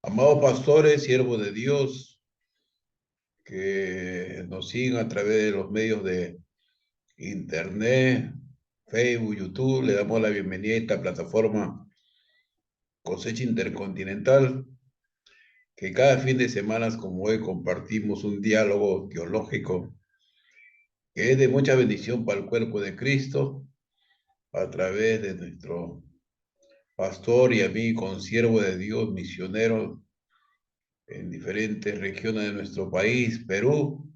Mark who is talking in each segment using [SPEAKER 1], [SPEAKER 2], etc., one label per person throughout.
[SPEAKER 1] Amados pastores, siervos de Dios, que nos siguen a través de los medios de Internet, Facebook, YouTube, le damos la bienvenida a esta plataforma Cosecha Intercontinental, que cada fin de semana, como hoy, compartimos un diálogo teológico que es de mucha bendición para el cuerpo de Cristo, a través de nuestro pastor y amigo, consiervo de Dios, misionero en diferentes regiones de nuestro país, Perú,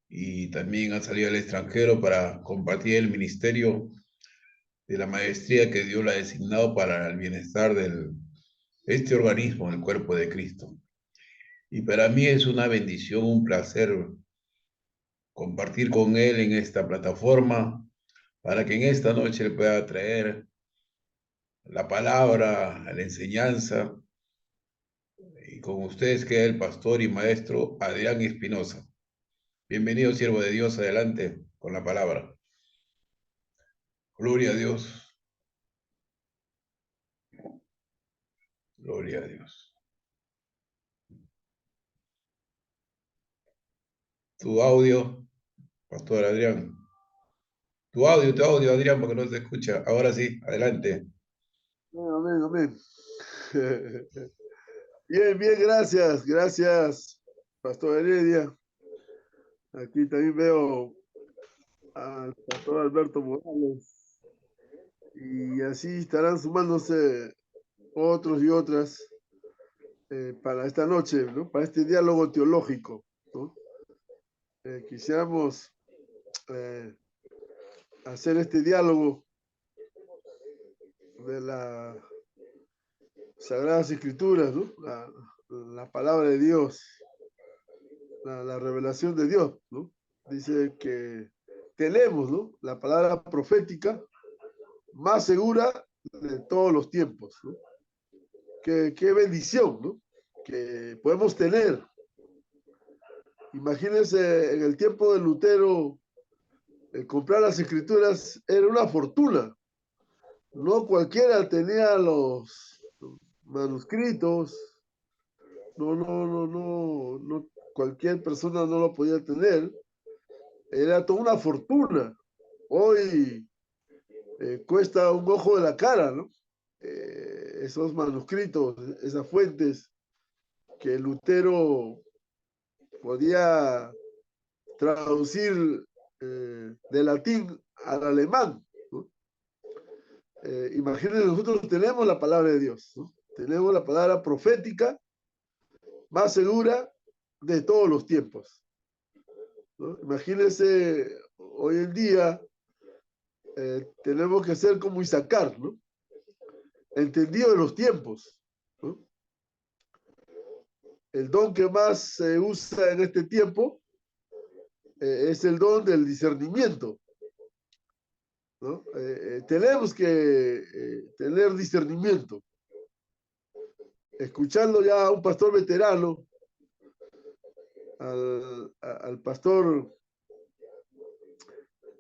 [SPEAKER 1] y también ha salido al extranjero para compartir el ministerio de la maestría que Dios le ha designado para el bienestar de este organismo, el cuerpo de Cristo. Y para mí es una bendición, un placer compartir con él en esta plataforma para que en esta noche le pueda traer la palabra, la enseñanza, y con ustedes queda el pastor y maestro Adrián Espinosa. Bienvenido, siervo de Dios, adelante con la palabra. Gloria a Dios. Gloria a Dios. Tu audio, Pastor Adrián. Tu audio, Adrián, porque no se escucha. Ahora sí, adelante.
[SPEAKER 2] Amén, amén. Bien, bien, gracias, gracias, Pastor Heredia. Aquí también veo al Pastor Alberto Morales. Y así estarán sumándose otros y otras para esta noche, ¿no? Para este diálogo teológico, ¿no? Quisiéramos hacer este diálogo de las Sagradas Escrituras, ¿no? La palabra de Dios, la revelación de Dios, ¿no? Dice que tenemos, ¿no?, la palabra profética más segura de todos los tiempos, ¿no? Qué bendición, ¿no?, que podemos tener. Imagínense, en el tiempo de Lutero, comprar las escrituras era una fortuna. No cualquiera tenía los manuscritos. No, cualquier persona no lo podía tener. Era toda una fortuna. Hoy cuesta un ojo de la cara, ¿no? Esos manuscritos, esas fuentes que Lutero podía traducir de latín al alemán, ¿no? Imagínense, nosotros tenemos la palabra de Dios, ¿no? Tenemos la palabra profética más segura de todos los tiempos, ¿no? Imagínense, hoy en día tenemos que ser como Isaacar, ¿no?, entendido de los tiempos, ¿no? El don que más se usa en este tiempo es el don del discernimiento, ¿no? Tenemos que tener discernimiento. Escuchando ya a un pastor veterano, al pastor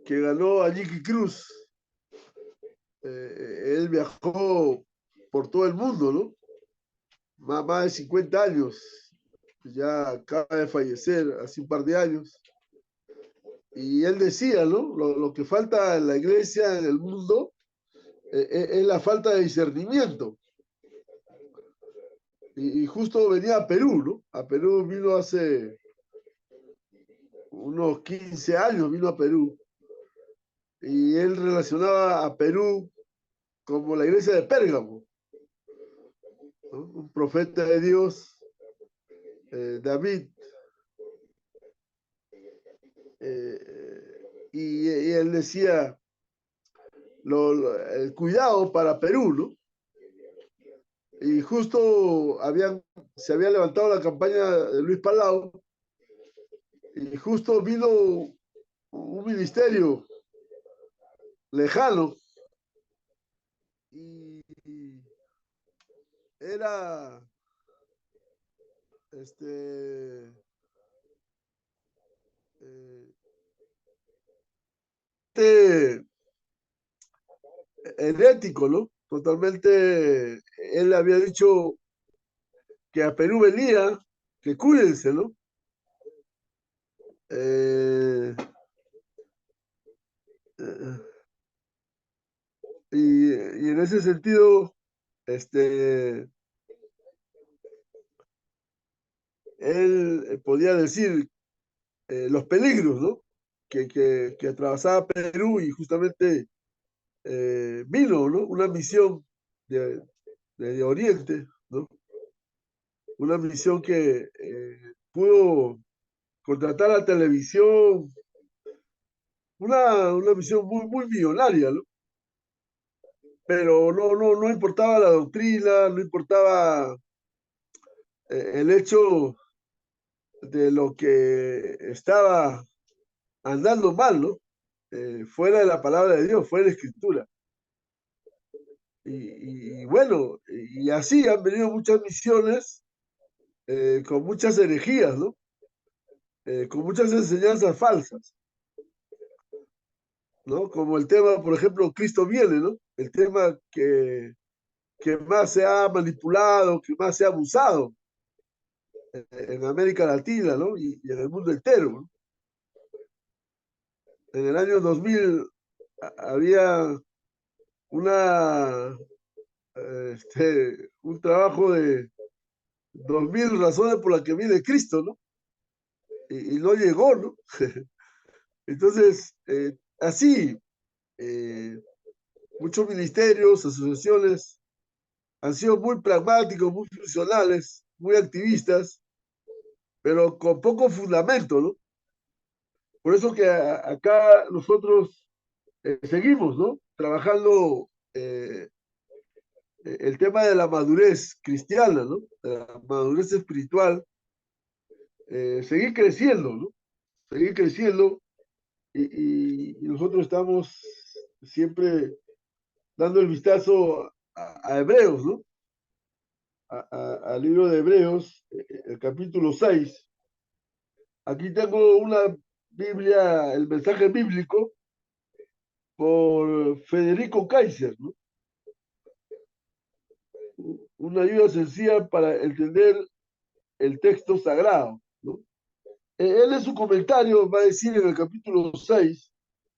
[SPEAKER 2] que ganó a Nicky Cruz, él viajó por todo el mundo, ¿no? Más de 50 años, ya acaba de fallecer hace un par de años. Y él decía, ¿no?, lo que falta en la iglesia, en el mundo, es la falta de discernimiento. Y justo venía a Perú, ¿no? A Perú vino hace unos 15 años, vino a Perú. Y él relacionaba a Perú como la iglesia de Pérgamo, ¿no? Un profeta de Dios, David, y él decía el cuidado para Perú, ¿no? Y justo se había levantado la campaña de Luis Palau, y justo vino un ministerio lejano, y era herético, ¿no? Totalmente, él había dicho que a Perú venía, que cuídense, ¿no? Eh, y en ese sentido, él podía decir los peligros, ¿no? Que atravesaba Perú y justamente vino, ¿no? Una misión de, de Oriente, ¿no? Una misión que pudo contratar a televisión, una misión muy millonaria, ¿no? Pero no importaba la doctrina, no importaba el hecho de lo que estaba andando mal, ¿no? Fuera de la palabra de Dios, fuera de la escritura. Y bueno, y así han venido muchas misiones con muchas herejías, ¿no? Con muchas enseñanzas falsas, ¿no? Como el tema, por ejemplo, Cristo viene, ¿no? El tema que más se ha manipulado, que más se ha abusado en América Latina, ¿no? Y en el mundo entero, ¿no? En el año 2000 había una, un trabajo de 2000 razones por las que viene Cristo, ¿no? Y no llegó, ¿no? Entonces, así, eh, muchos ministerios, asociaciones han sido muy pragmáticos, muy funcionales, muy activistas, pero con poco fundamento, ¿no? Por eso que acá nosotros seguimos, ¿no? Trabajando el tema de la madurez cristiana, ¿no? De la madurez espiritual, seguir creciendo, ¿no? Seguir creciendo y nosotros estamos siempre dando el vistazo a Hebreos, ¿no? Al libro de Hebreos, el capítulo 6. Aquí tengo una Biblia, el mensaje bíblico, por Federico Kaiser, ¿no? Una ayuda sencilla para entender el texto sagrado, ¿no? Él en su comentario va a decir en el capítulo 6,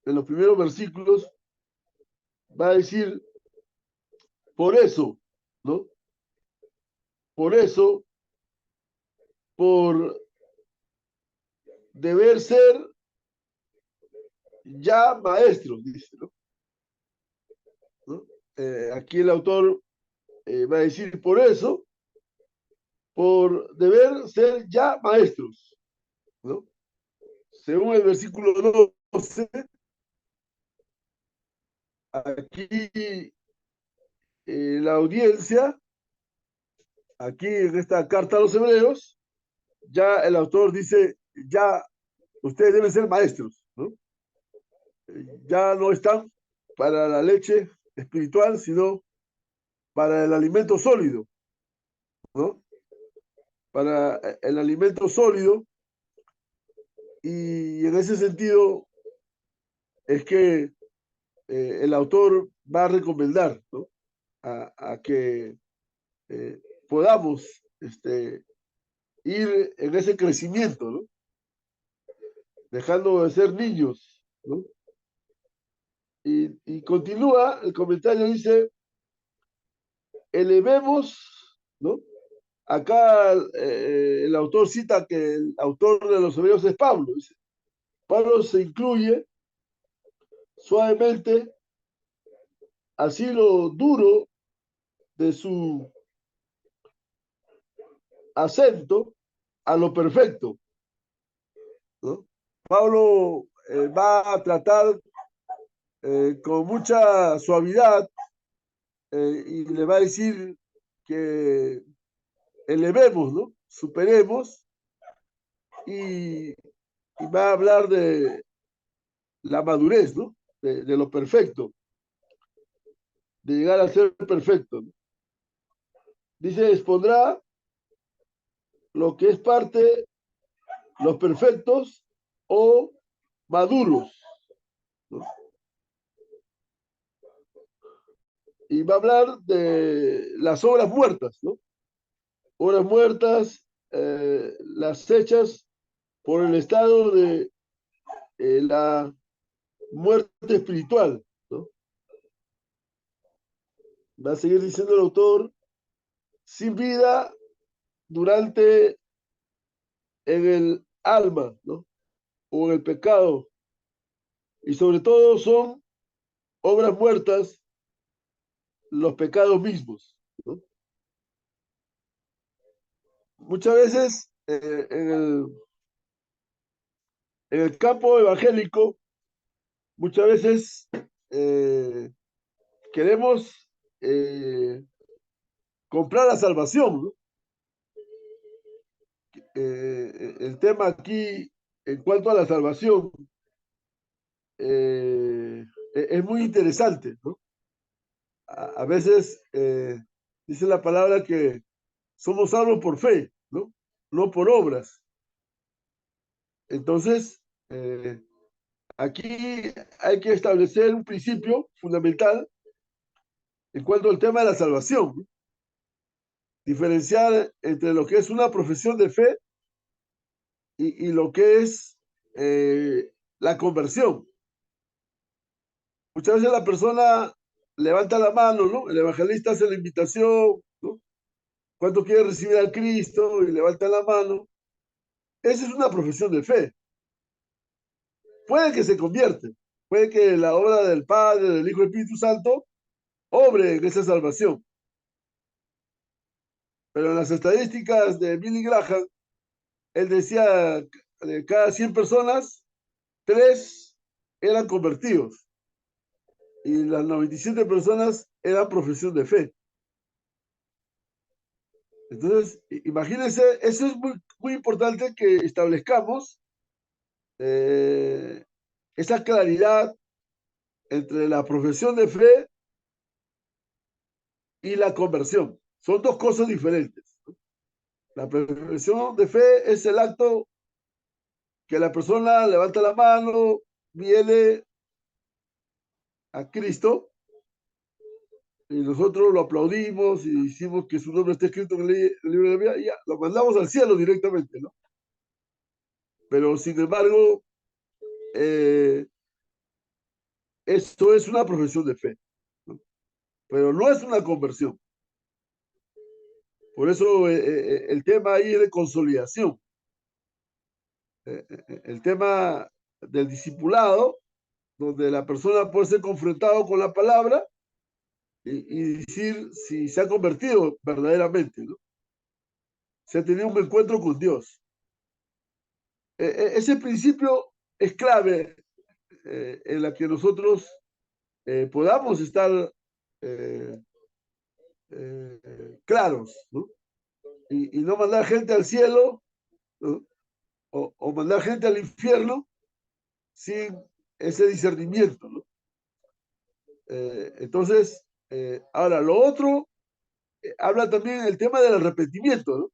[SPEAKER 2] en los primeros versículos, va a decir, por eso, ¿no? Por eso, por deber ser ya maestros, dice, ¿no? ¿No? Aquí el autor va a decir, por eso, por deber ser ya maestros, ¿no? Según el versículo 12, aquí la audiencia, aquí en esta carta a los hebreos, ya el autor dice, ya ustedes deben ser maestros, ¿no? Ya no están para la leche espiritual, sino para el alimento sólido, ¿no? Para el alimento sólido, y en ese sentido es que el autor va a recomendar, ¿no? A que podamos ir en ese crecimiento, ¿no? Dejando de ser niños, ¿no? Y continúa, el comentario dice, elevemos, ¿no? Acá el autor cita que el autor de los Hebreos es Pablo. Dice, Pablo se incluye suavemente, así lo duro de su acento a lo perfecto, ¿no? Pablo va a tratar con mucha suavidad y le va a decir que elevemos, ¿no? Superemos y, y va a hablar de la madurez, ¿no? De lo perfecto, de llegar a ser perfecto, ¿no? Dice, expondrá lo que es parte, los perfectos o maduros, ¿no? Y va a hablar de las obras muertas, ¿no? obras muertas, las hechas por el estado de la muerte espiritual, ¿no? Va a seguir diciendo el autor, sin vida durante en el alma, ¿no? O en el pecado. Y sobre todo son obras muertas los pecados mismos, ¿no? Muchas veces en el campo evangélico, muchas veces queremos comprar la salvación, ¿no? El tema aquí en cuanto a la salvación es muy interesante, ¿no? A veces dice la palabra que somos salvos por fe, ¿no? No por obras. Entonces, aquí hay que establecer un principio fundamental en cuanto al tema de la salvación, ¿no? Diferenciar entre lo que es una profesión de fe y lo que es la conversión. Muchas veces la persona levanta la mano, ¿no? El evangelista hace la invitación, ¿no? ¿Cuánto quiere recibir a Cristo? Y levanta la mano. Esa es una profesión de fe. Puede que se convierte, puede que la obra del Padre, del Hijo y del Espíritu Santo obre en esa salvación. Pero en las estadísticas de Billy Graham, él decía, de cada 100 personas, 3 eran convertidos y las 97 personas eran profesión de fe. Entonces, imagínense, eso es muy, muy importante que establezcamos esa claridad entre la profesión de fe y la conversión. Son dos cosas diferentes. La profesión de fe es el acto que la persona levanta la mano, viene a Cristo y nosotros lo aplaudimos y decimos que su nombre está escrito en el libro de la vida y ya, lo mandamos al cielo directamente, ¿no? Pero sin embargo, esto es una profesión de fe, ¿no? Pero no es una conversión. Por eso el tema ahí es de consolidación. El tema del discipulado, donde la persona puede ser confrontado con la palabra y decir si se ha convertido verdaderamente, ¿no? Se ha tenido un encuentro con Dios. Ese principio es clave en la que nosotros podamos estar claros, ¿no? Y no mandar gente al cielo, ¿no? O mandar gente al infierno sin ese discernimiento, ¿no? Entonces, ahora, lo otro, habla también el tema del arrepentimiento, ¿no?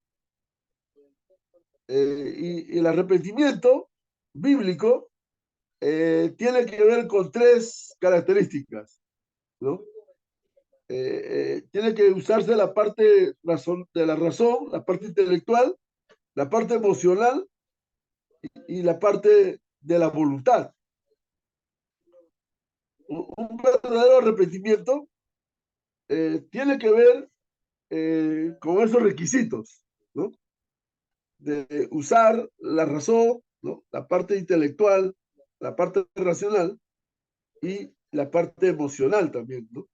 [SPEAKER 2] Y el arrepentimiento bíblico tiene que ver con 3 características, ¿no? Tiene que usarse la parte de la razón, la parte intelectual, la parte emocional y la parte de la voluntad. Un verdadero arrepentimiento tiene que ver con esos requisitos, ¿no? De usar la razón, ¿no? La parte intelectual, la parte racional y la parte emocional también, ¿no?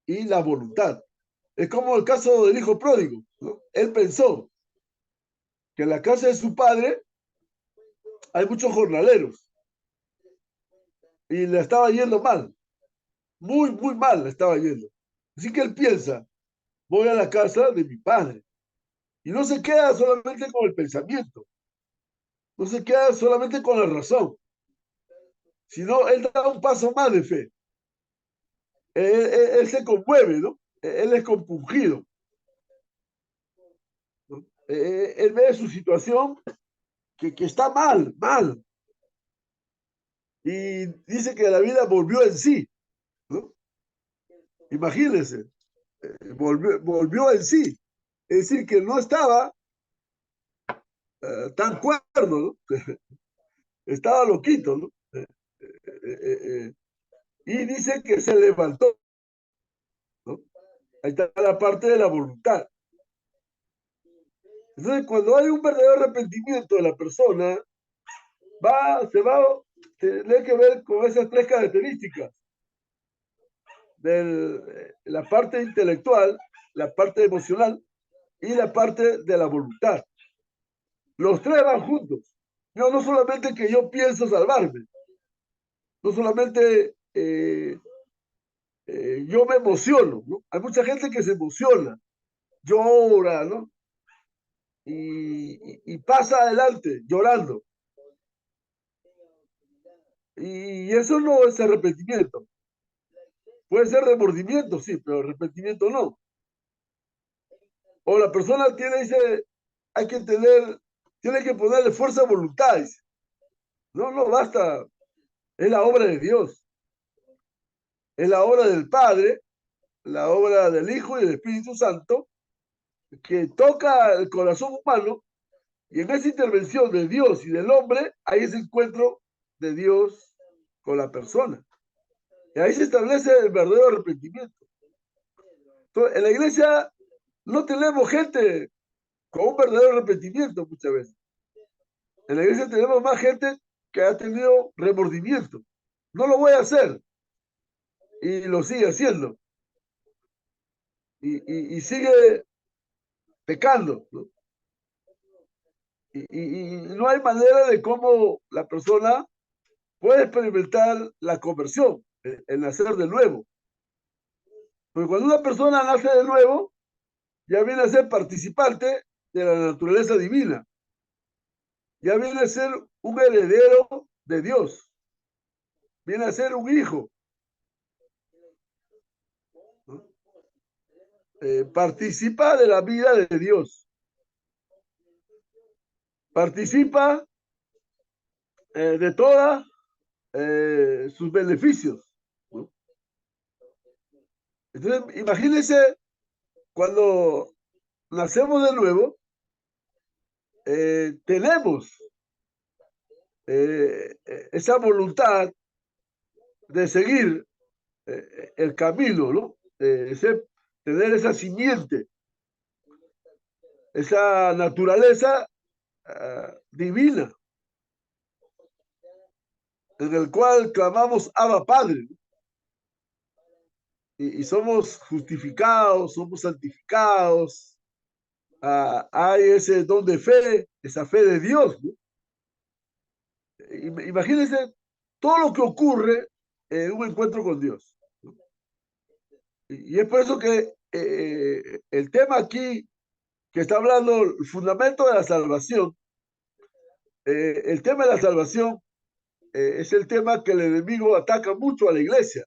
[SPEAKER 2] Y la voluntad. Es como el caso del hijo pródigo, ¿no? Él pensó que en la casa de su padre hay muchos jornaleros y le estaba yendo mal, muy, muy mal le estaba yendo. Así que él piensa, voy a la casa de mi padre. Y no se queda solamente con el pensamiento, no se queda solamente con la razón, sino él da un paso más de fe. Él se conmueve, ¿no? Él es compungido, ¿no? Él ve su situación que está mal, mal. Y dice que la vida volvió en sí, ¿no? Imagínense, volvió en sí. Es decir, que no estaba tan cuerdo, ¿no? Estaba loquito, ¿no? Y dice que se levantó, ¿no? Ahí está la parte de la voluntad. Entonces, cuando hay un verdadero arrepentimiento de la persona, se va a tener que ver con esas tres características. La parte intelectual, la parte emocional y la parte de la voluntad. Los tres van juntos. No solamente que yo pienso salvarme, no solamente yo me emociono, ¿no? Hay mucha gente que se emociona, llora, ¿no? Y pasa adelante llorando. Y eso no es arrepentimiento. Puede ser remordimiento, sí, pero arrepentimiento no. O la persona dice, hay que tiene que ponerle fuerza de voluntad. Dice. No basta. Es la obra de Dios. Es la obra del Padre, la obra del Hijo y del Espíritu Santo, que toca el corazón humano, y en esa intervención de Dios y del hombre, hay ese encuentro de Dios con la persona. Y ahí se establece el verdadero arrepentimiento. Entonces, en la iglesia no tenemos gente con un verdadero arrepentimiento muchas veces. En la iglesia tenemos más gente que ha tenido remordimiento. No lo voy a hacer. Y lo sigue haciendo. Y sigue pecando, ¿no? Y no hay manera de cómo la persona puede experimentar la conversión, el nacer de nuevo. Porque cuando una persona nace de nuevo, ya viene a ser participante de la naturaleza divina. Ya viene a ser un heredero de Dios. Viene a ser un hijo. ¿No? Participa de la vida de Dios. Participa de todos sus beneficios. ¿No? Entonces, imagínense cuando nacemos de nuevo, tenemos esa voluntad de seguir el camino, ¿no? Tener esa simiente, esa naturaleza divina, en el cual clamamos Abba Padre, ¿no? Y somos justificados, somos santificados, hay ese don de fe, esa fe de Dios, ¿no? Imagínense todo lo que ocurre en un encuentro con Dios, ¿no? Y es por eso que el tema aquí que está hablando, el fundamento de la salvación, el tema de la salvación es el tema que el enemigo ataca mucho a la iglesia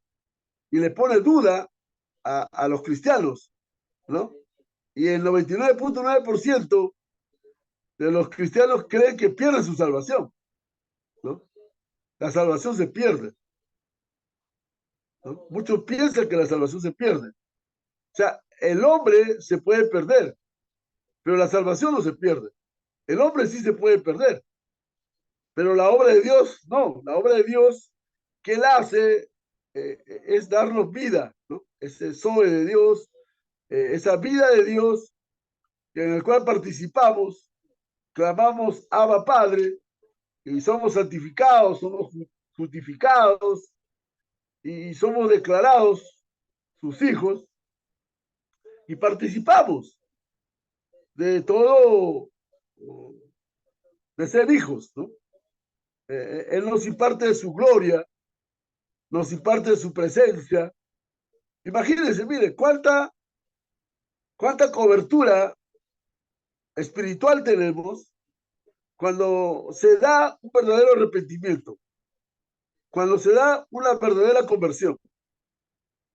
[SPEAKER 2] y le pone duda a los cristianos, ¿no? Y el 99.9% de los cristianos creen que pierden su salvación, ¿no? La salvación se pierde, ¿no? Muchos piensan que la salvación se pierde. O sea, el hombre se puede perder, pero la salvación no se pierde. El hombre sí se puede perder, pero la obra de Dios no. La obra de Dios que él hace es darnos vida, ¿no? Ese zoe de Dios, esa vida de Dios en el cual participamos, clamamos Abba Padre y somos santificados, somos justificados y somos declarados sus hijos y participamos de todo, de ser hijos, ¿no? Él nos imparte de su gloria, nos imparte de su presencia. Imagínense, mire, cuánta cobertura espiritual tenemos cuando se da un verdadero arrepentimiento, cuando se da una verdadera conversión.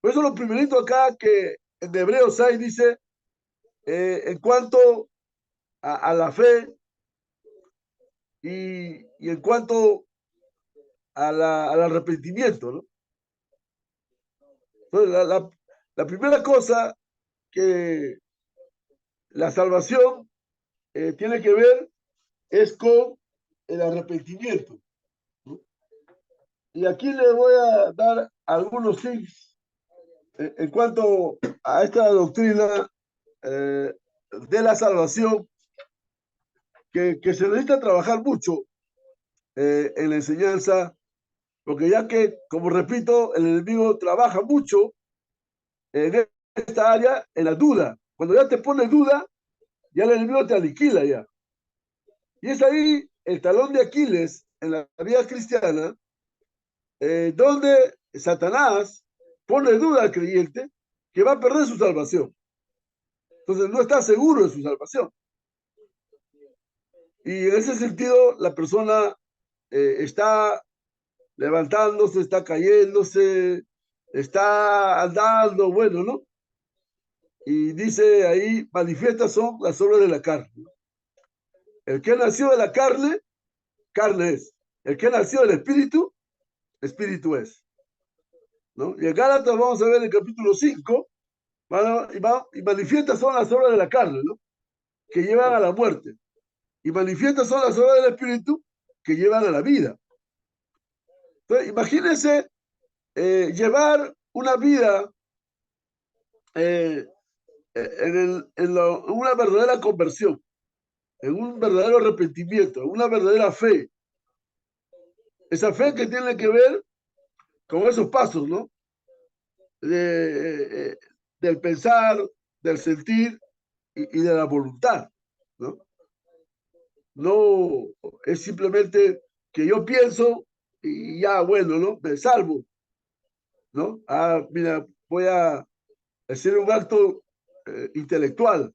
[SPEAKER 2] Por eso lo primerito acá que en Hebreos 6 dice, en cuanto a la fe y en cuanto al arrepentimiento, ¿no? Entonces, la primera cosa que la salvación tiene que ver es con el arrepentimiento, ¿no? Y aquí les voy a dar algunos tips en cuanto a esta doctrina de la salvación que se necesita trabajar mucho en la enseñanza, porque ya que, como repito, el enemigo trabaja mucho en esta área, en la duda. Cuando ya te pone duda, ya el enemigo te aniquila ya. Y es ahí el talón de Aquiles en la vida cristiana, donde Satanás pone duda al creyente que va a perder su salvación. Entonces no está seguro de su salvación. Y en ese sentido, la persona está levantándose, está cayéndose, está andando, bueno, ¿no? Y dice ahí, manifiestas son las obras de la carne, ¿no? El que nació de la carne, carne es. El que nació del espíritu, espíritu es, ¿no? Y en Gálatas vamos a ver en el capítulo 5, y manifiestas son las obras de la carne, ¿no? Que llevan a la muerte. Y manifiestas son las obras del espíritu que llevan a la vida. Entonces, imagínense llevar una vida en una verdadera conversión, en un verdadero arrepentimiento, en una verdadera fe. Esa fe que tiene que ver con esos pasos, ¿no? Del pensar, del sentir y de la voluntad, ¿no? No es simplemente que yo pienso y ya, bueno, ¿no? Me salvo, ¿no? Ah, mira, voy a hacer un acto intelectual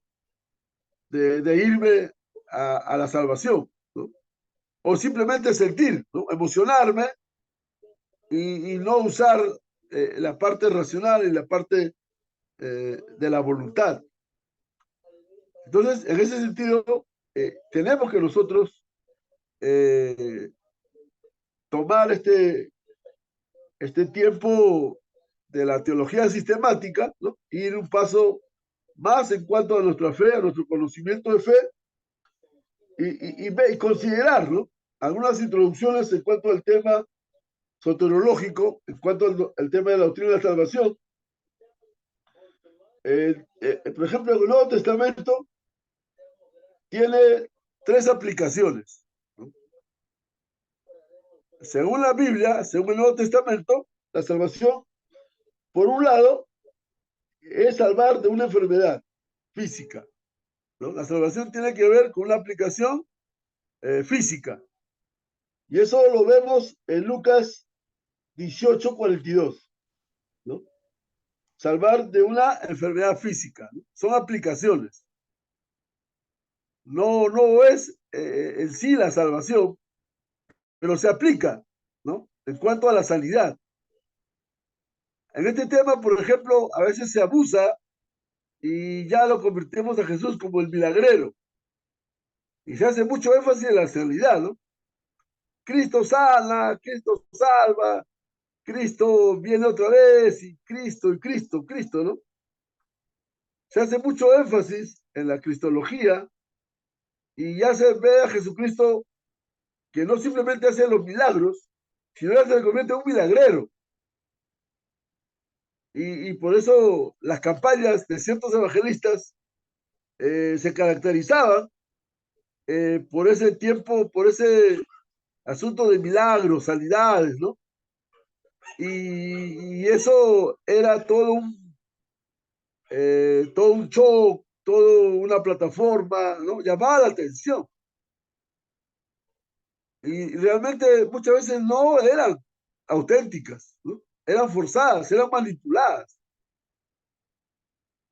[SPEAKER 2] de irme a la salvación, ¿no? O simplemente sentir, ¿no? Emocionarme y no usar la parte racional y la parte de la voluntad. Entonces, en ese sentido, tenemos que nosotros tomar este tiempo de la teología sistemática, ¿no? Ir un paso más en cuanto a nuestra fe, a nuestro conocimiento de fe, y considerar, ¿no? Algunas introducciones en cuanto al tema soteriológico, en cuanto al tema de la doctrina de la salvación. Por ejemplo, el Nuevo Testamento tiene tres aplicaciones, ¿no? Según la Biblia, según el Nuevo Testamento, la salvación, por un lado, es salvar de una enfermedad física, ¿no? La salvación tiene que ver con una aplicación física. Y eso lo vemos en Lucas 18:42, ¿no? Salvar de una enfermedad física, ¿no? Son aplicaciones. No es en sí la salvación, pero se aplica, ¿no? En cuanto a la sanidad. En este tema, por ejemplo, a veces se abusa y ya lo convertimos a Jesús como el milagrero. Y se hace mucho énfasis en la sanidad, ¿no? Cristo sana, Cristo salva, Cristo viene otra vez, y Cristo, ¿no? Se hace mucho énfasis en la cristología y ya se ve a Jesucristo que no simplemente hace los milagros, sino que se convierte en un milagrero. Y por eso las campañas de ciertos evangelistas se caracterizaban por ese tiempo, por ese asunto de milagros, sanidades, ¿no? Y eso era todo un show, toda una plataforma, ¿no? Llamaba la atención. Y realmente muchas veces no eran auténticas, ¿no? Eran forzadas, eran manipuladas.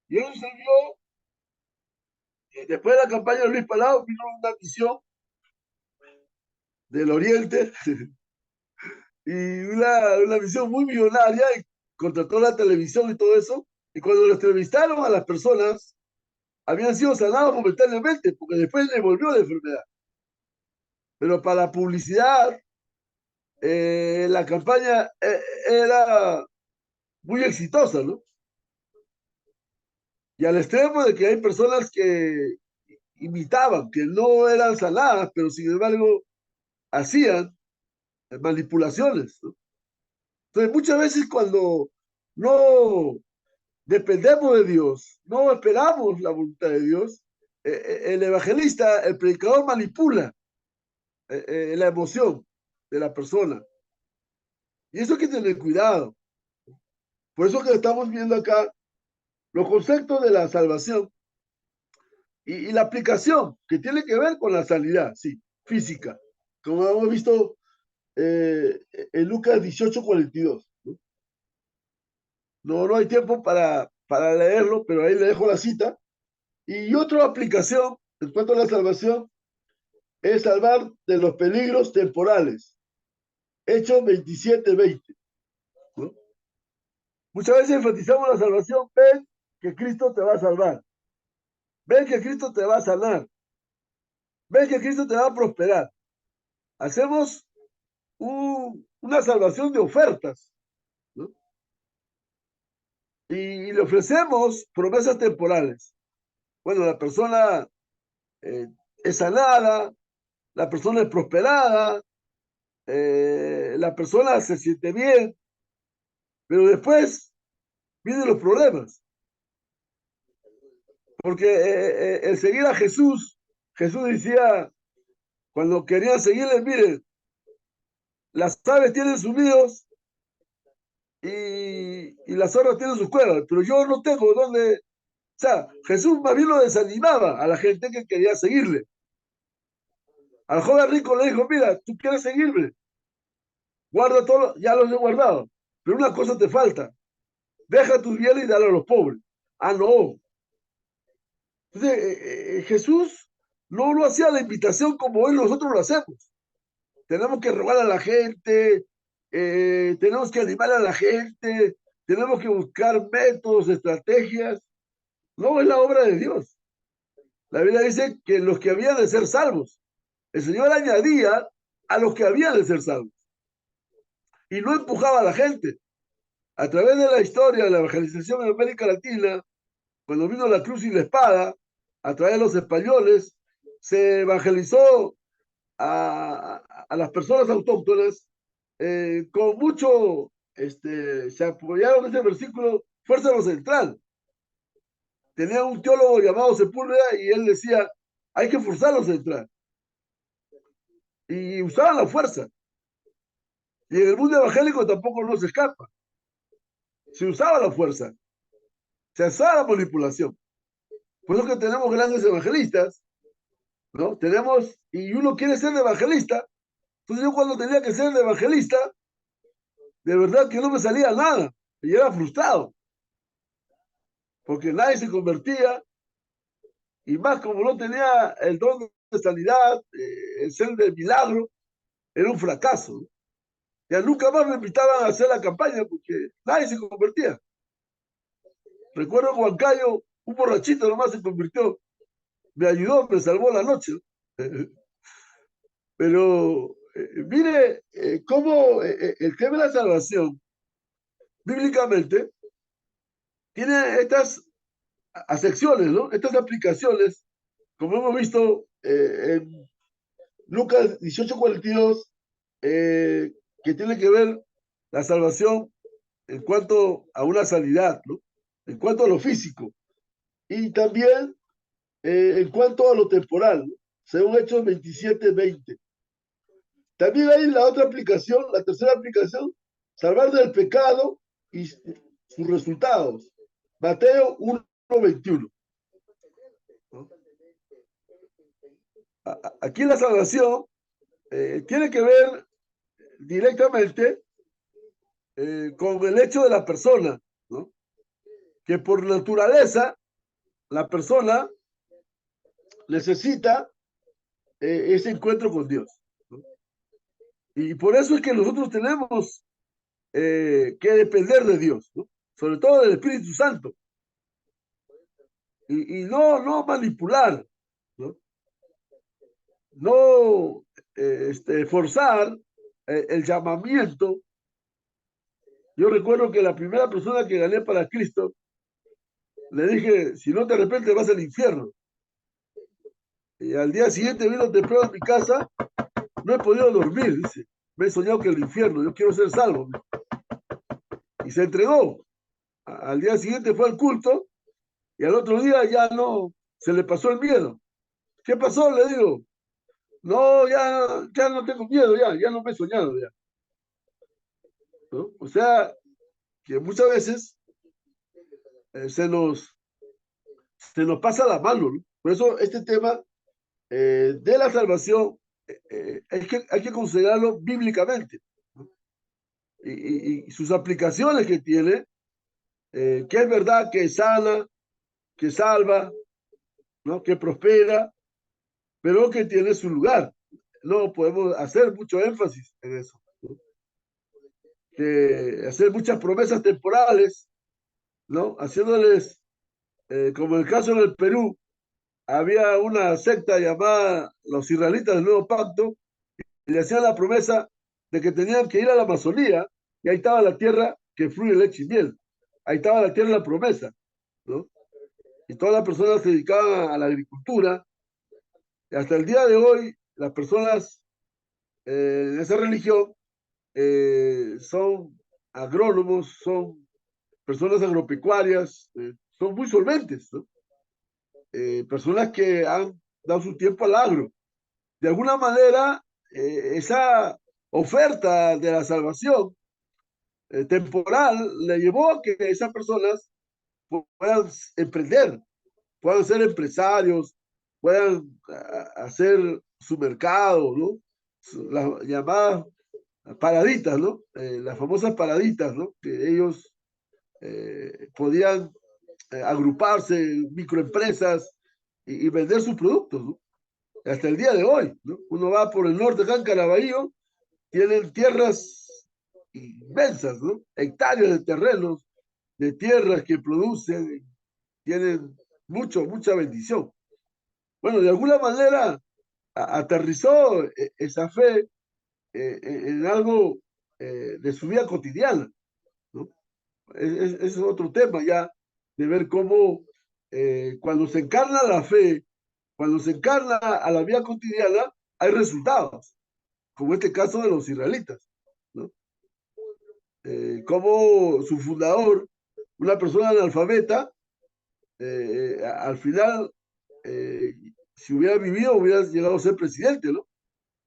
[SPEAKER 2] Y eso se vio, después de la campaña de Luis Palau, vino una misión del Oriente y una misión muy millonaria, y contrató la televisión y todo eso. Y cuando lo entrevistaron a las personas, habían sido sanados momentáneamente, porque después le volvió la enfermedad. Pero para la publicidad, la campaña era muy exitosa, ¿no? Y al extremo de que hay personas que imitaban, que no eran sanadas, pero sin embargo hacían manipulaciones, ¿no? Entonces, muchas veces cuando no dependemos de Dios, no esperamos la voluntad de Dios, el evangelista, el predicador manipula la emoción de la persona. Y eso hay que tener cuidado. Por eso que estamos viendo acá los conceptos de la salvación y la aplicación que tiene que ver con la sanidad, sí, física, como hemos visto en Lucas 18:42. ¿No? No hay tiempo para leerlo, pero ahí le dejo la cita. Y otra aplicación en cuanto a la salvación es salvar de los peligros temporales. Hechos 27:20. ¿No? Muchas veces enfatizamos la salvación, ven que Cristo te va a salvar, ven que Cristo te va a sanar, ven que Cristo te va a prosperar. Hacemos una salvación de ofertas, ¿no? Y le ofrecemos promesas temporales. Bueno, la persona eh, es sanada, la persona es prosperada, la persona se siente bien, pero después vienen los problemas. Porque el seguir a Jesús, Jesús decía, cuando querían seguirle, miren, las aves tienen sus nidos y las zorras tienen sus cuevas, pero yo no tengo dónde. O sea, Jesús más bien lo desanimaba a la gente que quería seguirle. Al joven rico le dijo, mira, tú quieres seguirme, guarda todo, ya los he guardado, pero una cosa te falta, deja tus bienes y dale a los pobres. Ah, no. Entonces, Jesús no lo hacía la invitación como hoy nosotros lo hacemos. Tenemos que rogar a la gente, tenemos que animar a la gente, tenemos que buscar métodos, estrategias. No es la obra de Dios. La Biblia dice que los que habían de ser salvos, el Señor añadía a los que habían de ser salvos y no empujaba a la gente. A través de la historia de la evangelización en América Latina, cuando vino la cruz y la espada, a través de los españoles, se evangelizó a las personas autóctonas con mucho, se apoyaron en ese versículo, fuerza lo central. Tenía un teólogo llamado Sepúlveda y él decía, hay que forzarlos a entrar. Y usaban la fuerza. Y en el mundo evangélico tampoco no se escapa. Se usaba la fuerza, se usaba la manipulación. Por eso que tenemos grandes evangelistas, ¿no? Tenemos, y uno quiere ser evangelista. Entonces yo cuando tenía que ser evangelista, de verdad que no me salía nada. Y era frustrado, porque nadie se convertía, y más como no tenía el don de sanidad, el ser de milagro, era un fracaso. Ya nunca más me invitaban a hacer la campaña porque nadie se convertía. Recuerdo Juan Cayo, un borrachito nomás se convirtió, me ayudó, me salvó la noche. Pero mire cómo el tema de la salvación, bíblicamente, tiene estas acepciones, ¿no? Estas aplicaciones, como hemos visto en Lucas 18:42, que tiene que ver la salvación en cuanto a una sanidad, ¿no? En cuanto a lo físico y también en cuanto a lo temporal, ¿no? Según Hechos 27:20. También hay la otra aplicación, la tercera aplicación, salvar del pecado y sus resultados. Mateo 1:21. ¿No? Aquí la salvación tiene que ver directamente con el hecho de la persona, ¿no? Que por naturaleza la persona necesita ese encuentro con Dios, ¿no? Y por eso es que nosotros tenemos que depender de Dios, ¿no? Sobre todo del Espíritu Santo, y no manipular, ¿no? No forzar el llamamiento. Yo recuerdo que la primera persona que gané para Cristo Le dije, si no te arrepientes vas al infierno. Y al día siguiente vino temprano a mi casa, no he podido dormir, dice. Me he soñado que el infierno, yo quiero ser salvo. Y se entregó. Al día siguiente fue al culto y al otro día ya no, se le pasó el miedo. ¿Qué pasó? Le digo. No, ya no tengo miedo, ya no me he soñado ya. ¿No? O sea, que muchas veces eh, se nos, se nos pasa la mano, ¿no? Por eso este tema de la salvación hay que considerarlo bíblicamente, ¿no? Y sus aplicaciones que tiene, que es verdad que sana, que salva, ¿no? Que prospera, pero que tiene su lugar. No podemos hacer mucho énfasis en eso, ¿no? Que hacer muchas promesas temporales, ¿no? Haciéndoles, como en el caso del Perú, había una secta llamada los israelitas del Nuevo Pacto, y le hacían la promesa de que tenían que ir a la Amazonía, y ahí estaba la tierra que fluye leche y miel. Ahí estaba la tierra de la promesa, ¿no? Y todas las personas se dedicaban a la agricultura, y hasta el día de hoy, las personas de esa religión son agrónomos, son personas agropecuarias, son muy solventes, ¿no? Personas que han dado su tiempo al agro. De alguna manera, esa oferta de la salvación temporal le llevó a que esas personas puedan emprender, puedan ser empresarios, puedan hacer su mercado, ¿no? Las llamadas paraditas, ¿no? Las famosas paraditas, ¿no? Que ellos podían agruparse, microempresas y vender sus productos, ¿no? Hasta el día de hoy, ¿no? Uno va por el norte, acá en Caraballo, tienen tierras inmensas, ¿no? Hectáreas de terrenos, de tierras que producen, tienen mucha bendición. Bueno, de alguna manera aterrizó esa fe en algo de su vida cotidiana, ¿no? Es otro tema ya, de ver cómo cuando se encarna la fe, cuando se encarna a la vida cotidiana, hay resultados, como este caso de los israelitas, ¿no? Como su fundador, una persona analfabeta, al final, eh, si hubiera vivido, hubiera llegado a ser presidente, ¿no?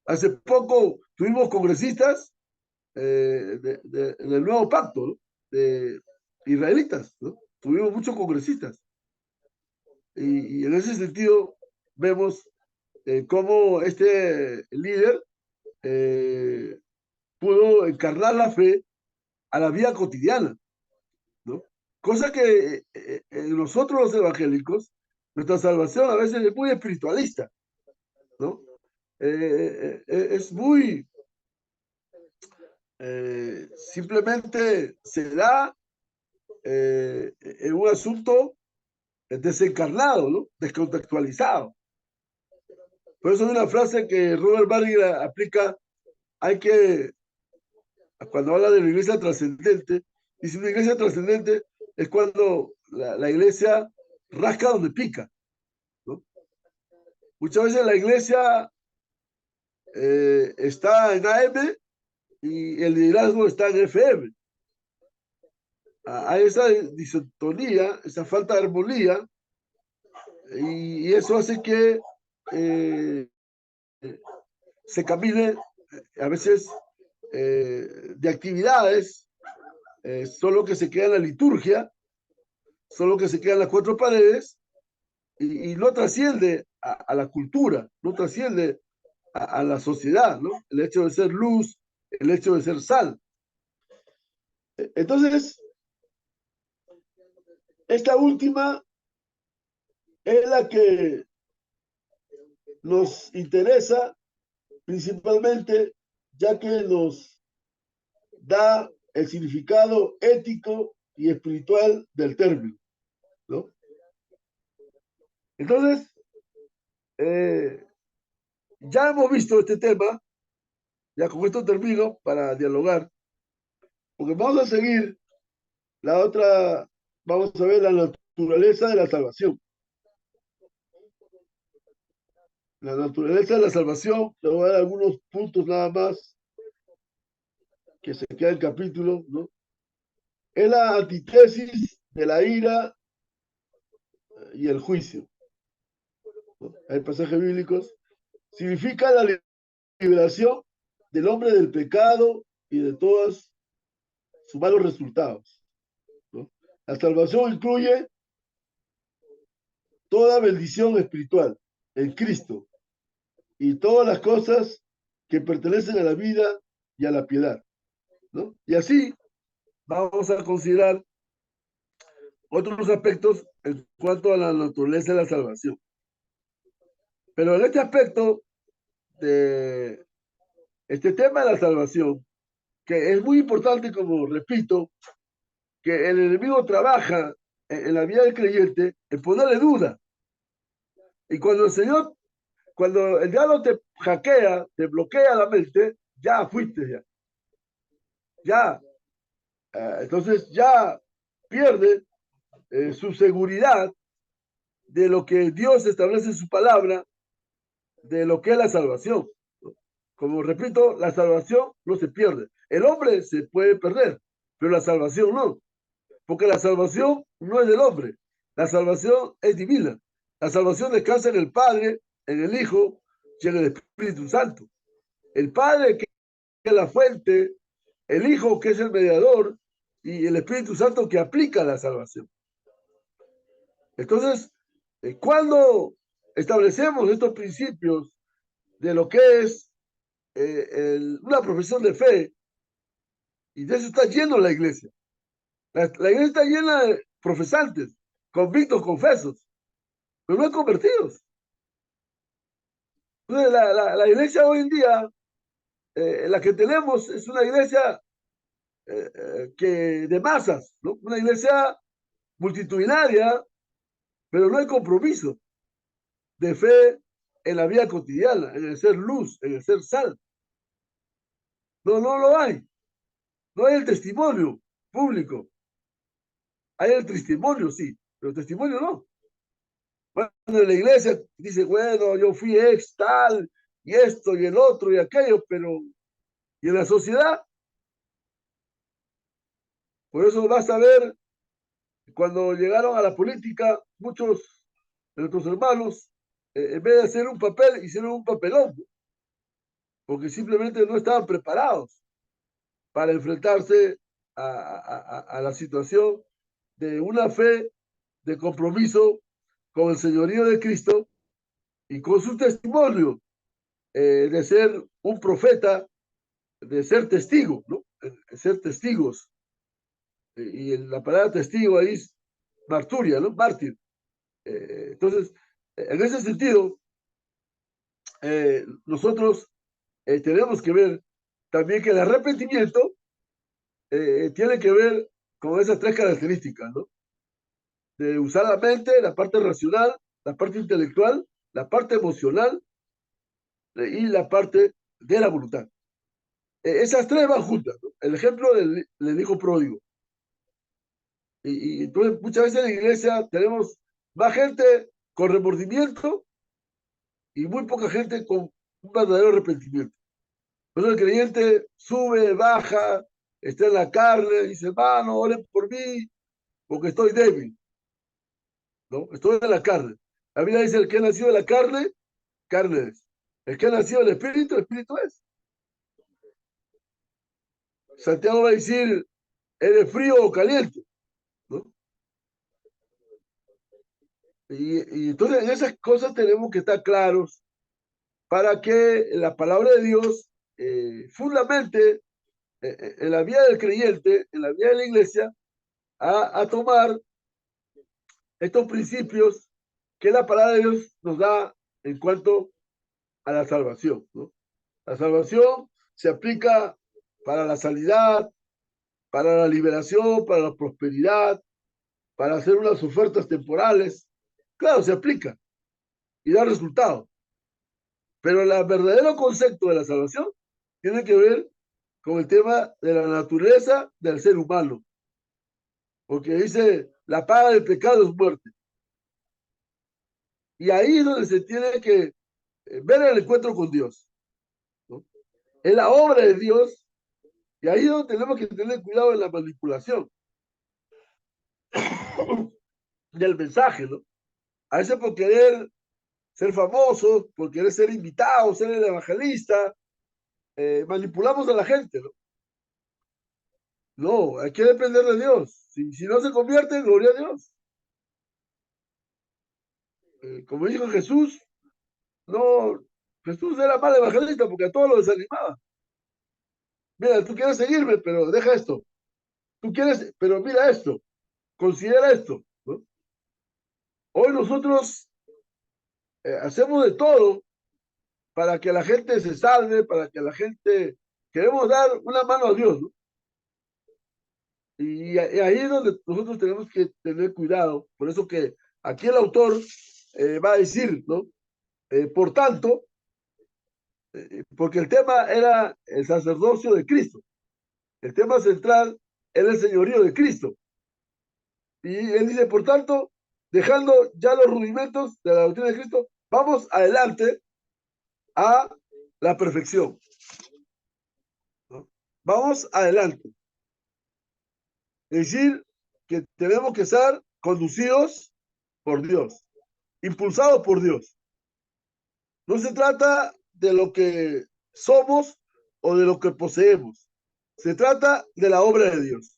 [SPEAKER 2] Hace poco tuvimos congresistas del nuevo pacto, ¿no? De israelitas, ¿no? Tuvimos muchos congresistas. Y en ese sentido vemos cómo este líder eh, pudo encarnar la fe a la vida cotidiana, ¿no? Cosa que nosotros los evangélicos, nuestra salvación a veces es muy espiritualista, ¿no? Es muy, simplemente se da en un asunto desencarnado, ¿no? Descontextualizado. Por eso hay una frase que Robert Barry aplica, hay que, cuando habla de la iglesia trascendente, dice una iglesia trascendente es cuando la iglesia rasca donde pica, ¿no? Muchas veces la iglesia está en AM y el liderazgo está en FM. Hay esa disotonía, esa falta de armonía, y eso hace que eh, se camine a veces de actividades, solo que se queda en la liturgia, solo que se queda en las cuatro paredes y no trasciende a la cultura, no trasciende a la sociedad, ¿no? El hecho de ser luz, el hecho de ser sal. Entonces, esta última es la que nos interesa principalmente, ya que nos da el significado ético y espiritual del término, ¿no? Entonces, ya hemos visto este tema, ya con esto termino para dialogar, porque vamos a seguir la otra, vamos a ver la naturaleza de la salvación. La naturaleza de la salvación, te voy a dar algunos puntos nada más, que se queda el capítulo, ¿no? Es la antítesis de la ira y el juicio, ¿no? Hay pasajes bíblicos. Significa la liberación del hombre del pecado y de todos sus malos resultados, ¿no? La salvación incluye toda bendición espiritual en Cristo y todas las cosas que pertenecen a la vida y a la piedad, ¿no? Y así vamos a considerar otros aspectos en cuanto a la naturaleza de la salvación. Pero en este aspecto de este tema de la salvación, que es muy importante, como repito, que el enemigo trabaja en la vida del creyente en ponerle duda. Y cuando el diablo te hackea, te bloquea la mente, ya fuiste, ya. Entonces ya pierde su seguridad de lo que Dios establece en su palabra, de lo que es la salvación. Como repito, la salvación no se pierde. El hombre se puede perder, pero la salvación no. Porque la salvación no es del hombre. La salvación es divina. La salvación descansa en el Padre, en el Hijo y en el Espíritu Santo. El Padre, que es la fuente, el Hijo, que es el mediador, y el Espíritu Santo, que aplica la salvación. Entonces, cuando establecemos estos principios de lo que es una profesión de fe, y de eso está lleno la iglesia. La iglesia está llena de profesantes, convictos, confesos, pero no convertidos. Entonces, la iglesia hoy en día, la que tenemos, es una iglesia de masas, ¿no? Una iglesia multitudinaria, pero no hay compromiso de fe en la vida cotidiana, en el ser luz, en el ser sal. No, no lo hay. No hay el testimonio público. Hay el testimonio, sí, pero el testimonio no. Bueno, en la iglesia dice, bueno, yo fui ex tal, y esto, y el otro, y aquello, pero ¿y en la sociedad? Por eso vas a ver, cuando llegaron a la política, muchos de nuestros hermanos, en vez de hacer un papel, hicieron un papelón, porque simplemente no estaban preparados para enfrentarse a la situación de una fe de compromiso con el señorío de Cristo y con su testimonio de ser un profeta, de ser testigo, ¿no? De ser testigos. Y la palabra testigo ahí es marturia, ¿no? Mártir. Entonces, en ese sentido, nosotros tenemos que ver también que el arrepentimiento tiene que ver con esas tres características, ¿no? De usar la mente, la parte racional, la parte intelectual, la parte emocional y la parte de la voluntad. Esas tres van juntas, ¿no? El ejemplo del hijo pródigo. Y entonces muchas veces en la iglesia tenemos más gente con remordimiento y muy poca gente con un verdadero arrepentimiento. Entonces el creyente sube, baja, está en la carne, dice, hermano, oren por mí, porque estoy débil, ¿no? Estoy en la carne. La Biblia dice, el que ha nacido de la carne, carne es. El que ha nacido del espíritu, espíritu es. Santiago va a decir, ¿eres frío o caliente? ¿No? Y entonces en esas cosas tenemos que estar claros para que la palabra de Dios fundamente en la vida del creyente, en la vida de la iglesia, a tomar estos principios que la palabra de Dios nos da en cuanto a la salvación, ¿no? La salvación se aplica para la sanidad, para la liberación, para la prosperidad, para hacer unas ofertas temporales. Claro, se aplica y da resultado. Pero el verdadero concepto de la salvación tiene que ver con el tema de la naturaleza del ser humano. porque dice, la paga del pecado es muerte. Y ahí es donde se tiene que ver el encuentro con Dios, ¿no? Es la obra de Dios, y ahí es donde tenemos que tener cuidado en la manipulación del mensaje, ¿no? A veces por querer ser famosos, por querer ser invitados, ser el evangelista, manipulamos a la gente, ¿no? No, hay que depender de Dios. Si no se convierte, gloria a Dios. Como dijo Jesús, no, Jesús era mal evangelista porque a todos lo desanimaba. Mira, tú quieres seguirme, pero deja esto. Tú quieres, pero mira esto, considera esto, ¿no? Hoy nosotros hacemos de todo para que la gente se salve, para que la gente, queremos dar una mano a Dios, ¿no? Y ahí es donde nosotros tenemos que tener cuidado. Por eso que aquí el autor va a decir, ¿no? Por tanto, porque el tema era el sacerdocio de Cristo. El tema central era el señorío de Cristo. Y él dice, por tanto, dejando ya los rudimentos de la doctrina de Cristo, vamos adelante a la perfección, ¿no? Vamos adelante. Es decir, que tenemos que ser conducidos por Dios, impulsados por Dios. No se trata de lo que somos o de lo que poseemos. Se trata de la obra de Dios.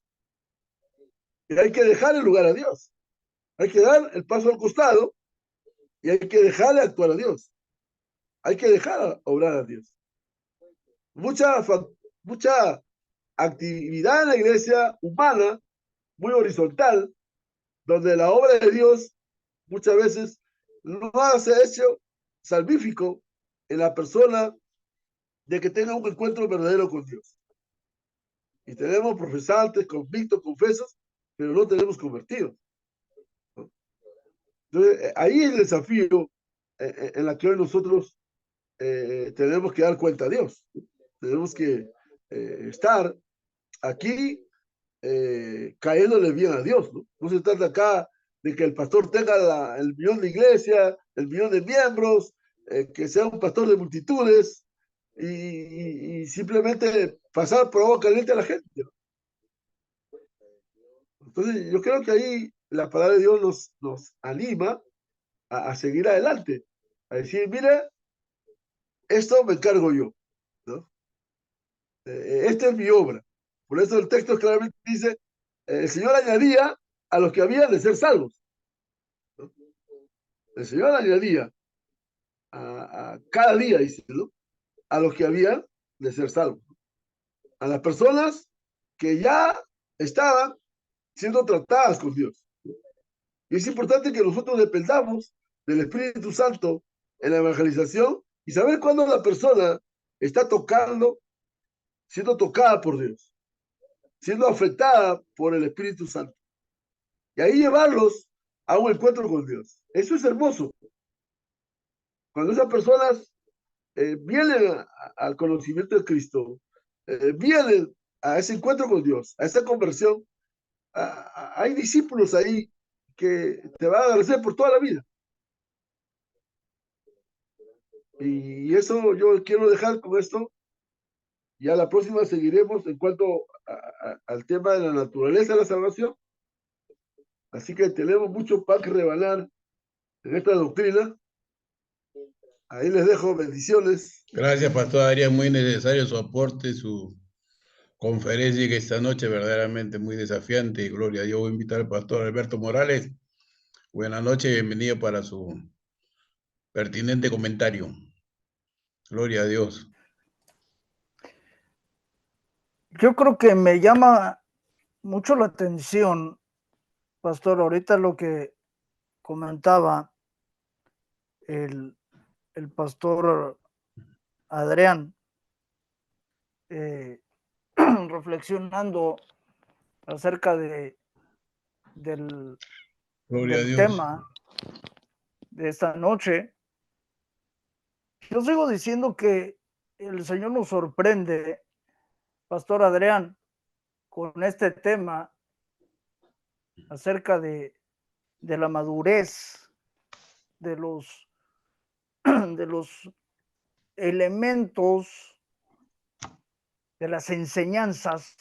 [SPEAKER 2] Y hay que dejar el lugar a Dios. Hay que dar el paso al costado y hay que dejarle actuar a Dios. Hay que dejar obrar a Dios. Mucha, mucha actividad en la iglesia humana, muy horizontal, donde la obra de Dios muchas veces no hace hecho salvífico en la persona de que tenga un encuentro verdadero con Dios. Y tenemos profesantes, convictos, confesos, pero no tenemos convertidos, ¿no? Entonces, ahí es el desafío en la que hoy nosotros tenemos que dar cuenta a Dios. Tenemos que estar aquí cayéndole bien a Dios, ¿no? No se trata acá de que el pastor tenga el millón de iglesia, el millón de miembros, que sea un pastor de multitudes y simplemente pasar por agua caliente a la gente, ¿no? Entonces, yo creo que ahí la palabra de Dios nos anima a seguir adelante, a decir, mire, esto me encargo yo, ¿no? Esta es mi obra. Por eso el texto claramente dice, el Señor añadía a los que habían de ser salvos, ¿no? El Señor añadía a cada día, dice, ¿no? A los que habían de ser salvos, a las personas que ya estaban siendo tratadas con Dios. Y es importante que nosotros dependamos del Espíritu Santo en la evangelización y saber cuándo la persona está tocando, siendo tocada por Dios, siendo afectada por el Espíritu Santo. Y ahí llevarlos a un encuentro con Dios. Eso es hermoso. Cuando esas personas vienen al conocimiento de Cristo, vienen a ese encuentro con Dios, a esa conversión, hay discípulos ahí que te van a agradecer por toda la vida. Y eso yo quiero dejar con esto. Ya la próxima seguiremos en cuanto al tema de la naturaleza de la salvación. Así que tenemos mucho pan que rebanar en esta doctrina. Ahí les dejo bendiciones.
[SPEAKER 1] Gracias, Pastor Adrián, muy necesario su aporte, su conferencia que esta noche verdaderamente muy desafiante. Gloria a Dios. Voy a invitar al Pastor Alberto Morales. Buenas noches, bienvenido para su pertinente comentario. Gloria a Dios.
[SPEAKER 3] Yo creo que me llama mucho la atención, Pastor, ahorita lo que comentaba el pastor Adrián, reflexionando acerca del,
[SPEAKER 1] Gloria a
[SPEAKER 3] del
[SPEAKER 1] Dios.
[SPEAKER 3] tema de esta noche. Yo sigo diciendo que el Señor nos sorprende, Pastor Adrián, con este tema acerca de la madurez, de los, de los elementos, de las enseñanzas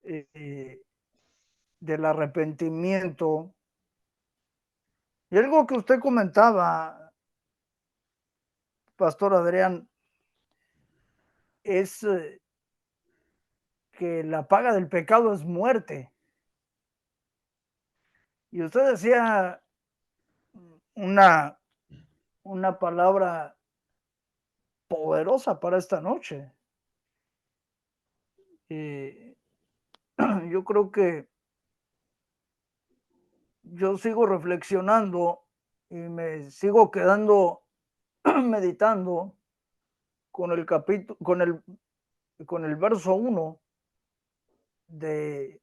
[SPEAKER 3] del arrepentimiento. Y algo que usted comentaba, Pastor Adrián, es que la paga del pecado es muerte. Y usted decía una palabra poderosa para esta noche. Yo creo que yo sigo reflexionando y me sigo quedando meditando con el capítulo, con el verso 1 del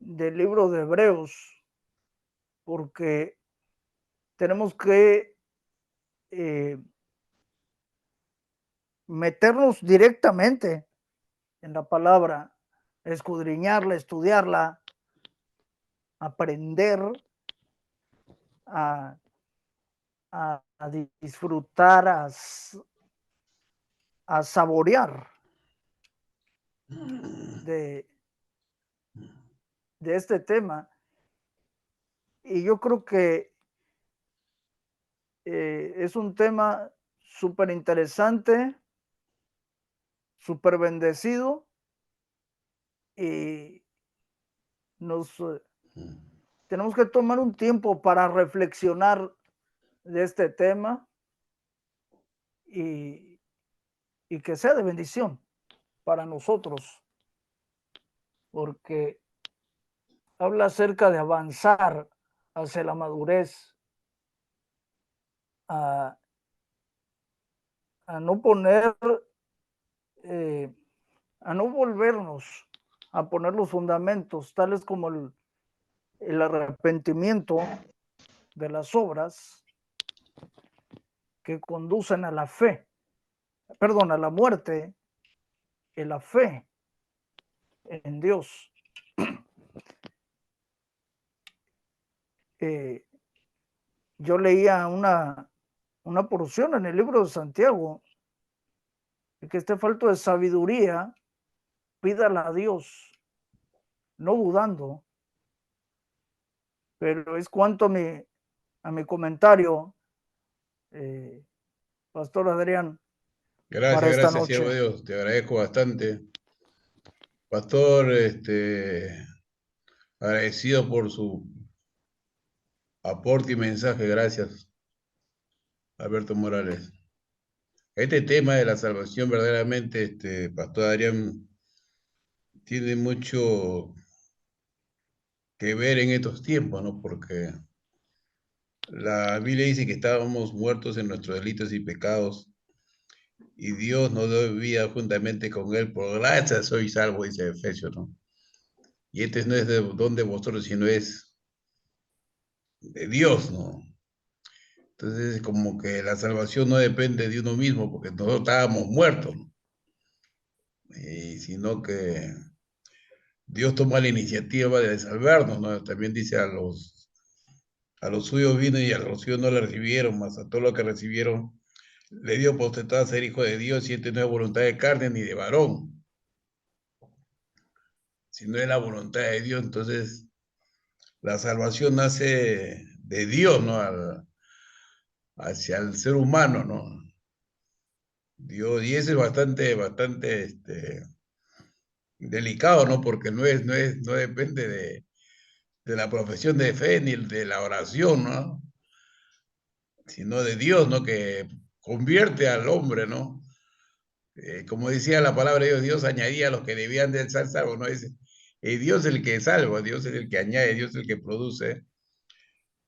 [SPEAKER 3] libro de Hebreos, porque tenemos que meternos directamente en la palabra, escudriñarla, estudiarla, aprender a disfrutar, a saborear de este tema. Y yo creo que es un tema súper interesante, súper bendecido, y nos tenemos que tomar un tiempo para reflexionar de este tema y que sea de bendición para nosotros, porque habla acerca de avanzar hacia la madurez, a no poner, a no volvernos a poner los fundamentos, tales como el arrepentimiento de las obras que conducen a la fe, perdón, a la muerte, y la fe en Dios. Yo leía una porción en el libro de Santiago, que esté falto de sabiduría, pídala a Dios, no dudando. Pero es cuanto a mi comentario, Pastor Adrián, para
[SPEAKER 1] Gracias,
[SPEAKER 3] esta
[SPEAKER 1] gracias, siervo
[SPEAKER 3] noche.
[SPEAKER 1] de Dios. Te agradezco bastante. Pastor, agradecido por su aporte y mensaje. Gracias, Alberto Morales. Este tema de la salvación, verdaderamente, Pastor Adrián, tiene mucho que ver en estos tiempos, ¿no? Porque la Biblia dice que estábamos muertos en nuestros delitos y pecados, y Dios nos dio vida juntamente con Él. Por gracia soy salvo, dice Efesios, ¿no? Y este no es de don de vosotros, sino es de Dios, ¿no? Entonces, como que la salvación no depende de uno mismo, porque nosotros estábamos muertos, ¿no? Sino que Dios toma la iniciativa de salvarnos, ¿no? También dice a los suyos vino y a los suyos no le recibieron, mas a todos los que recibieron le dio potestad a ser hijo de Dios, y este no es voluntad de carne ni de varón, sino es la voluntad de Dios. Entonces, la salvación nace de Dios, ¿no? Hacia el ser humano, ¿no? Dios, y eso es bastante, bastante, delicado, ¿no? Porque no depende de la profesión de fe ni de la oración, ¿no? Sino de Dios, ¿no? Que convierte al hombre, ¿no? Como decía la palabra de Dios, Dios añadía a los que debían de ser salvos, ¿no? Dice, Dios es el que salva, Dios es el que añade, Dios es el que produce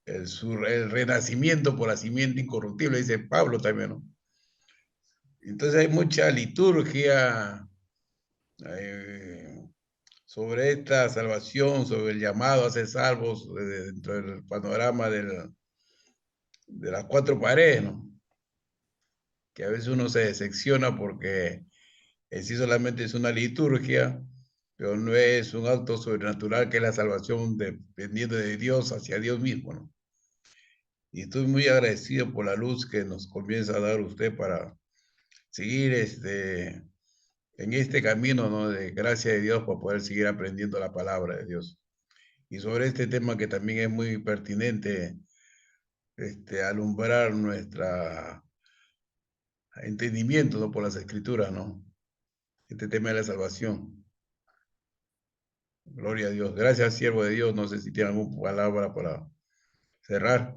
[SPEAKER 1] el renacimiento por la simiente incorruptible, dice Pablo también, ¿no? Entonces hay mucha liturgia sobre esta salvación, sobre el llamado a ser salvos dentro del panorama de las cuatro paredes, ¿no? Que a veces uno se decepciona porque en sí solamente es una liturgia, pero no es un acto sobrenatural que es la salvación dependiendo de Dios hacia Dios mismo, ¿no? Y estoy muy agradecido por la luz que nos comienza a dar usted para seguir en este camino, ¿no? De gracia de Dios para poder seguir aprendiendo la palabra de Dios. Y sobre este tema que también es muy pertinente, alumbrar nuestra entendimiento, ¿no? Por las escrituras, ¿no? Este tema de la salvación. Gloria a Dios. Gracias, siervo de Dios. No sé si tiene alguna palabra para cerrar.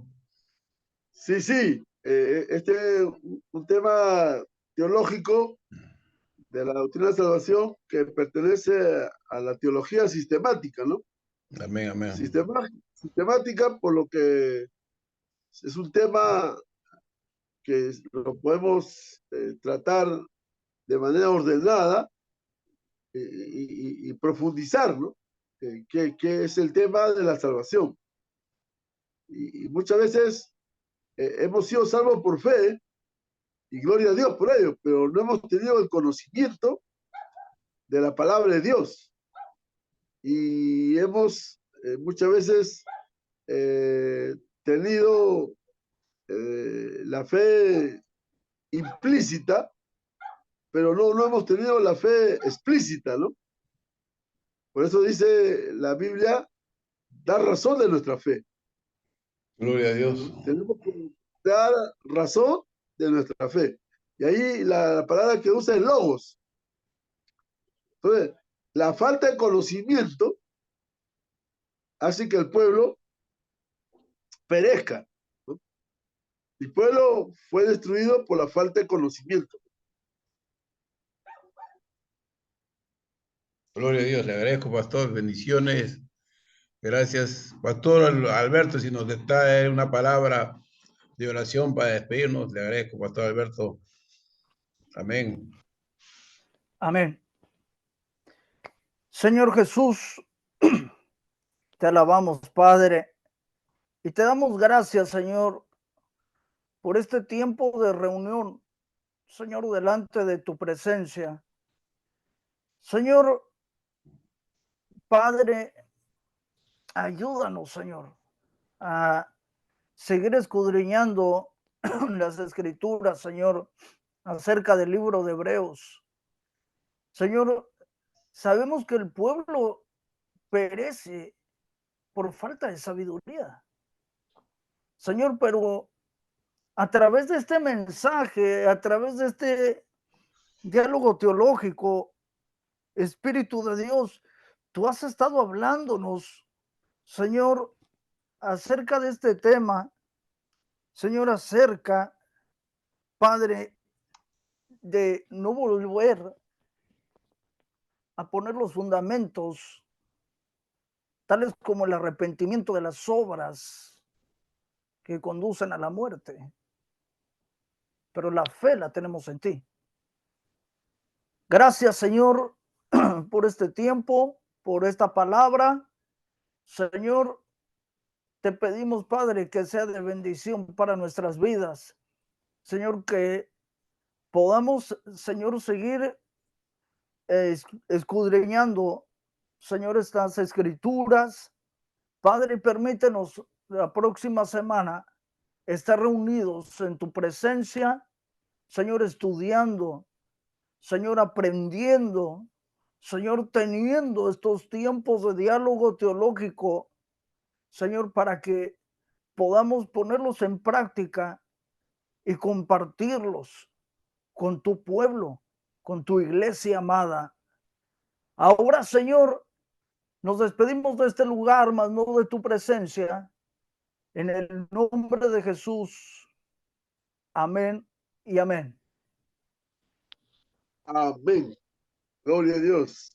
[SPEAKER 2] Sí, sí, este es un tema teológico de la doctrina de la salvación que pertenece a la teología sistemática, ¿no?
[SPEAKER 1] Amén, amén.
[SPEAKER 2] Sistemática, por lo que es un tema que lo podemos tratar de manera ordenada y profundizar, ¿no? ¿Qué es el tema de la salvación? Y muchas veces hemos sido salvos por fe, y gloria a Dios por ello, pero no hemos tenido el conocimiento de la palabra de Dios. Y hemos muchas veces tenido la fe implícita, pero no hemos tenido la fe explícita, ¿no? Por eso dice la Biblia, da razón de nuestra fe.
[SPEAKER 1] Gloria a Dios.
[SPEAKER 2] Tenemos que dar razón de nuestra fe. Y ahí la palabra que usa es logos. Entonces, la falta de conocimiento hace que el pueblo perezca, ¿no? El pueblo fue destruido por la falta de conocimiento.
[SPEAKER 1] Gloria a Dios. Le agradezco, pastor. Bendiciones. Gracias. Pastor Alberto, si nos da una palabra de oración para despedirnos, le agradezco, pastor Alberto. Amén.
[SPEAKER 3] Amén. Señor Jesús, te alabamos, Padre, y te damos gracias, Señor, por este tiempo de reunión, Señor, delante de tu presencia. Señor, Padre, ayúdanos, Señor, a seguir escudriñando las escrituras, Señor, acerca del libro de Hebreos. Señor, sabemos que el pueblo perece por falta de sabiduría. Señor, pero a través de este mensaje, a través de este diálogo teológico, Espíritu de Dios, tú has estado hablándonos, Señor, acerca de este tema, Señor, acerca, Padre, de no volver a poner los fundamentos, tales como el arrepentimiento de las obras que conducen a la muerte. Pero la fe la tenemos en ti. Gracias, Señor, por este tiempo, por esta palabra. Señor, te pedimos, Padre, que sea de bendición para nuestras vidas. Señor, que podamos, Señor, seguir escudriñando, Señor, estas escrituras. Padre, permítenos la próxima semana estar reunidos en tu presencia, Señor, estudiando, Señor, aprendiendo, Señor, teniendo estos tiempos de diálogo teológico, Señor, para que podamos ponerlos en práctica y compartirlos con tu pueblo, con tu iglesia amada. Ahora, Señor, nos despedimos de este lugar, mas no de tu presencia. En el nombre de Jesús. Amén y amén.
[SPEAKER 2] Amén. Gloria a Dios.